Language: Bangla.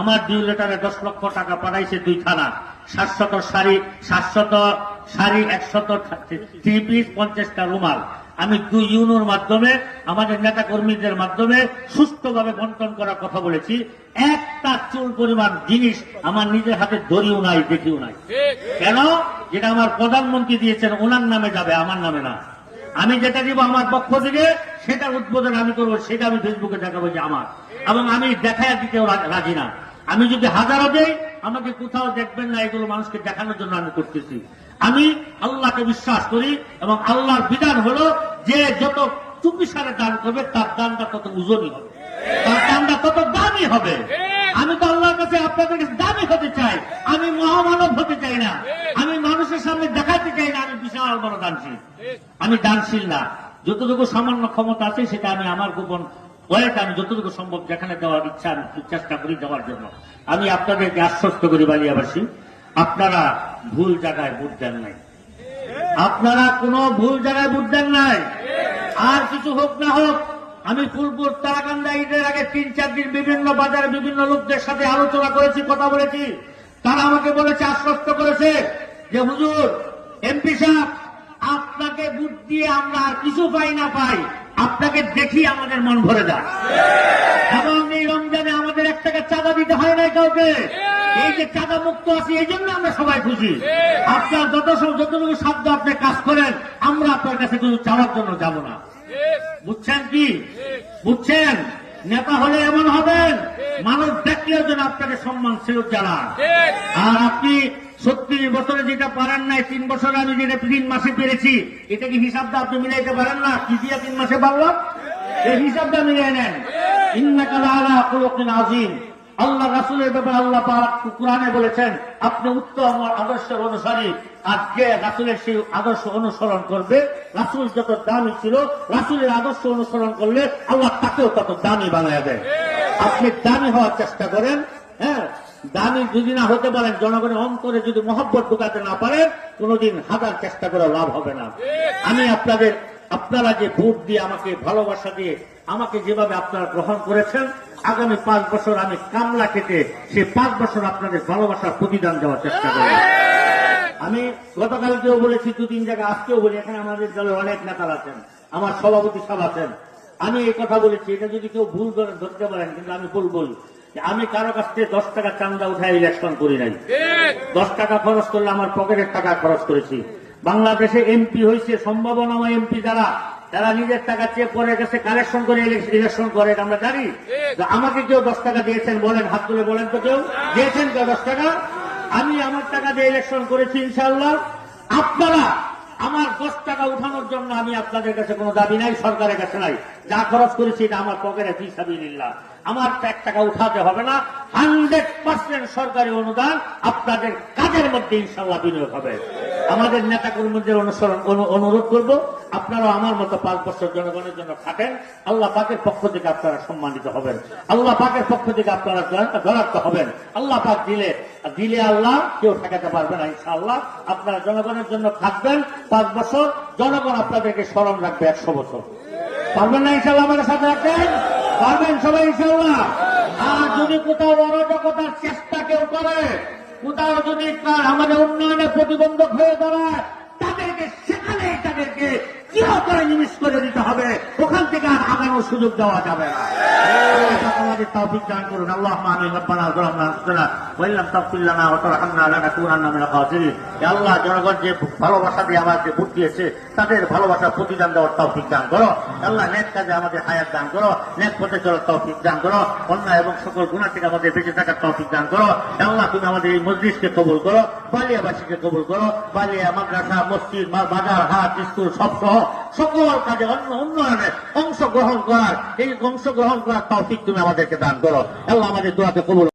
আমার ডিউলেটারে 10 লক্ষ টাকা পাঠাইছে 2 থানা, 700 শাড়ি, 100 থ্রি পিস, 50টা রুমাল। আমি 2 ইউনোর মাধ্যমে আমাদের নেতা কর্মীদের মাধ্যমে সুস্থভাবে বন্টন করার কথা বলেছি। একটা চুল পরিমাণ জিনিস আমার নিজের হাতে ধরিও নাই, দেখিও নাই। কেন? যেটা আমার প্রধানমন্ত্রী দিয়েছেন ওনার নামে যাবে, আমার নামে না। আমি যেটা দিব আমার পক্ষ থেকে সেটার উদ্বোধন আমি করবো, সেটা আমি ফেসবুকে দেখাবো যে আমার, এবং আমি দেখায় দিতেও রাজি না। আমি যদি হাজারও দেই আমাকে কোথাও দেখবেন না, এগুলো মানুষকে দেখানোর জন্য আমি করতেছি। আমি আল্লাহকে বিশ্বাস করি এবং আল্লাহর বিধান হলো যে যত চুপি সারে দান করবে তার দানটা তত ওজনই হবে, তার দানটা তত দামি হবে। আমি তো আল্লাহর কাছে আপনাদের কাছে দামি হতে চাই, আমি মহামানব হতে চাই না, আমি মানুষের সামনে দেখাতে চাই না আমি বিশাল বড় দানশীল। আমি দানশীল না, যতটুকু সামান্য ক্ষমতা আছে সেটা আমি আমার গোপন ওয়েটা আমি যতটুকু সম্ভব যেখানে দেওয়ার ইচ্ছা আমি চেষ্টা করি দেওয়ার জন্য। আমি আপনাদেরকে আশ্বস্ত করি বালিয়াবাসী, আপনারা ভুল জায়গায় ভোট দেন নাই, আপনারা কোনো ভুল জায়গায় ভোট দেন নাই। আর কিছু হোক না হোক, আমি ফুলপুর তারাকান্দা ঈদের আগে 3-4 দিন বিভিন্ন বাজারে বিভিন্ন লোকদের সাথে আলোচনা করেছি, কথা বলেছি। তারা আমাকে বলেছে, আশ্বস্ত করেছে যে হুজুর, এমপি সাহেব, আপনাকে ভোট দিয়ে আমরা আর কিছু পাই না পাই, আপনাকে দেখি আমাদের মন ভরে যায়। এবং এই রমজানে আমাদের 1 টাকা চাঁদা দিতে হয় না কাউকে, এই যে চাঁদা মুক্ত আছে এই জন্য আমরা সবাই খুশি। আপনার যতটুকু সাধ্য আপনি কাজ করেন, আমরা আপনার কাছে কিছু চাওয়ার জন্য যাব না। বুঝছেন কি? বুঝছেন? নেতা হলে এমন হবেন, মানুষ দেখলেও যেন আপনাকে সম্মান ফেরত জানান। আর আপনি 36 বছরে যেটা পারেন নাই, 3 বছরে আমি যেটা 3 মাসে পেরেছি, এটা কি হিসাবটা আপনি মিলাইতে পারেন না? কি দিয়ে 3 মাসে পারলাম, এই হিসাবটা মিলিয়ে নেন। ইন্নাকা লাআলা খুলুকিন আযীম। আল্লাহ রাসূলের ব্যাপারে আল্লাহ পাক কুরআনে বলেছেন, আপনি উত্তম আদর্শের অনুসারী। আর যে রাসূলের সেই আদর্শ অনুসরণ করবে, রাসূল যত দামি ছিল, রাসূলের আদর্শ অনুসরণ করলে আল্লাহ তাকেও তত দামি বানায় দেয়। আপনি দামি হওয়ার চেষ্টা করেন। হ্যাঁ, দামি যদি না হতে পারেন, জনগণের অন্তরে যদি মহব্বত ঢুকাতে না পারেন, কোনদিন হাজার চেষ্টা করে লাভ হবে না। আমি আপনারা যে ভোট দিয়ে আমাকে ভালোবাসা দিয়ে আমাকে যেভাবে আপনারা গ্রহণ করেছেন, আগামী 5 বছর আমি কামলা খেতে সেই 5 বছর আপনাদের ভালোবাসার প্রতিদান দেওয়ার চেষ্টা করব। আমি গতকালকেও বলেছি, 2-3 জায়গায় আজকেও বলি, এখানে আমাদের দলে অনেক নেতা আছেন, আমার সভাপতি সাহেব আছেন। আমি এই কথা বলেছি, এটা যদি কেউ ভুল করে ধরতে পারেন, কিন্তু আমি বলবো আমি কারো কাছ থেকে 10 টাকা চাঁদা উঠায় ইলেকশন করি নাই। 10 টাকা খরচ করলে আমার পকেটের টাকা খরচ করেছি। বাংলাদেশে এমপি হয়েছে সম্ভাবনাময় এমপি যারা, তারা নিজের টাকা চেয়ে পরে গেছে কালেকশন করে ইলেকশন করে, আমরা জানি। আমাকে কেউ 10 টাকা দিয়েছেন বলেন, হাত তুলে বলেন তো কেউ দিয়েছেন কেউ 10 টাকা? আমি আমার টাকা দিয়ে ইলেকশন করেছি ইনশাআল্লাহ। আপনারা আমার 10 টাকা উঠানোর জন্য আমি আপনাদের কাছে কোনো দাবি নাই, সরকারের কাছে নাই। যা খরচ করেছি এটা আমার পকেটে ফি সাবিলিল্লাহ। আমার 1 টাকা উঠাতে হবে না। 100% সরকারি অনুদান আপনাদের কাজের মধ্যে ইনশাআল্লাহ বিনিয়োগ হবে। আমাদের নেতা কর্মীদের অনুরোধ করব, আপনারা আমার মতো 5 বছর জনগণের জন্য থাকেন। আল্লাহ পাকের পক্ষ থেকে আপনারা সম্মানিত হবেন, আল্লাহ পাকের পক্ষ থেকে আপনারা ধরার্থ হবেন। আল্লাহ পাক দিলে আল্লাহ কেউ ঠেকাতে পারবে না ইনশাআল্লাহ। আপনারা জনগণের জন্য থাকবেন 5 বছর, জনগণ আপনাদেরকে স্মরণ রাখবে 100 বছর। পারবেন না ইনশাআল্লাহ? আমাদের সাথে রাখবেন, পারবেন সবাই ইনশাআল্লাহ? আর যদি কোথাও অরাজকতার চেষ্টা কেউ করে, কোথাও যদি আমাদের উন্নয়নে প্রতিবন্ধক হয়ে দাঁড়ায়, তাদেরকে কিহ করে নিমিশ করে দিতে হবে, ওখান থেকে আর আগানোর সুযোগ দেওয়া যাবে না। আমাদের তৌফিক দান করুন। আল্লাহুম্মা আমিন। রব্বানা যালামনা আনফুসানা ওয়া ইল্লাম তাগফির লানা ওয়া তারহামনা লানাকুনান্না মিনাল খাসিরিন। ইয়া আল্লাহ, জনগণ যে ভালোবাসা দিয়ে আমাকে ভোট দিয়েছে, তাদের ভালোবাসার প্রতিদান দেওয়ার তৌফিক দান করো। আল্লাহ, নেক কাজে আমাদের হায়াত দান করো, নেক পথে চলার তৌফিক দান করো, অন্যায় এবং সকল গুনাহ থেকে আমাদের বেঁচে থাকার তৌফিক দান করো। আল্লাহ, তুমি আমাদের এই মজলিসকে কবুল করো, বালিয়াবাসীকে কবুল করো। বালিয়া মাদ্রাসা, মসজিদ, বাজার, হাট, স্কুল সব সহ সকল কাজে উন্নয়নে অংশগ্রহণ করার তৌফিক তুমি আমাদেরকে দান করো। আল্লাহ, আমাদের দোয়াকে কবুল